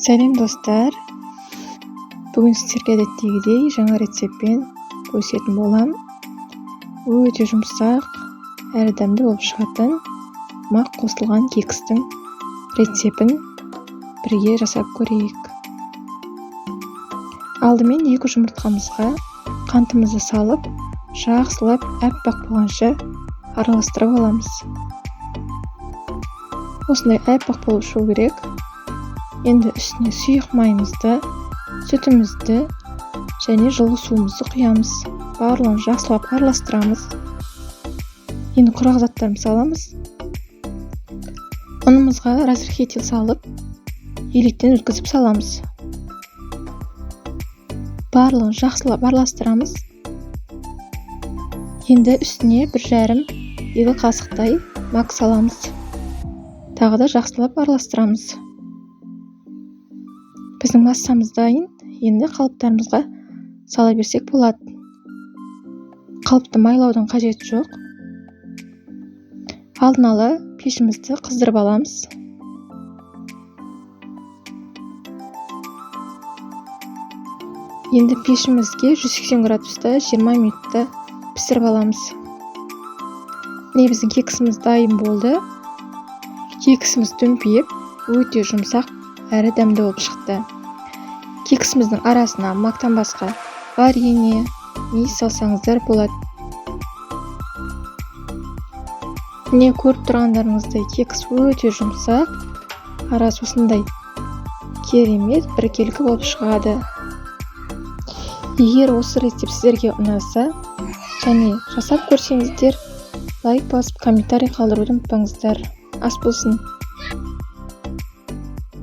Сәлем достар. Бүгін сіздерге әдеттегідей жаңа рецептпен бөлісетін болам. Өте жұмсақ әрі дәмді болып шығатын мақ қосылған кекстің рецептін бірге жасап көрейік. Алдымен 2 жұмыртқамызға қантымызды салып, жақсылап әппақ болғанша араластырып аламыз. Осындай әппақ болып шығу керек. Енді үстіне сұйық майымызды, сүтімізді және жылы суымызды құямыз. Барлығын жақсылап араластырамыз. Енді құрақ заттарымызды саламыз. Ұнымызға разрыхитель салып, електен өткізіп саламыз. Барлығын жақсылап араластырамыз. Енді үстіне 1,5-2 қасықтай мак саламыз. Тағы да жақсылап араластырамыз. Біздің массамыз дайын. Енді қалыптарымызға сала берсек болады. Қалыпты майлаудың қажеті жоқ. Алдын ала пешімізді қыздырып аламыз. Енді пешімізге 180 градуста 20 минутта пісіріп аламыз. Міне біздің кексіміз дайын болды. Кексіміз дөңбиіп, өте жұмсақ әрі дәмді болып шықты. Кексіміздің арасына мақтан басқа варенье, не салсаңыздар болады. Міне көріп тұрғандарыңыздай кекс өте жұмсақ, арасы осындай керемет біркелкі болып шығады. Егер осы рецепт сіздерге ұнаса және жасап көрсеңіздер, лайк басып комментарий қалдыруды ұмытпаңыздар. Ас болсын.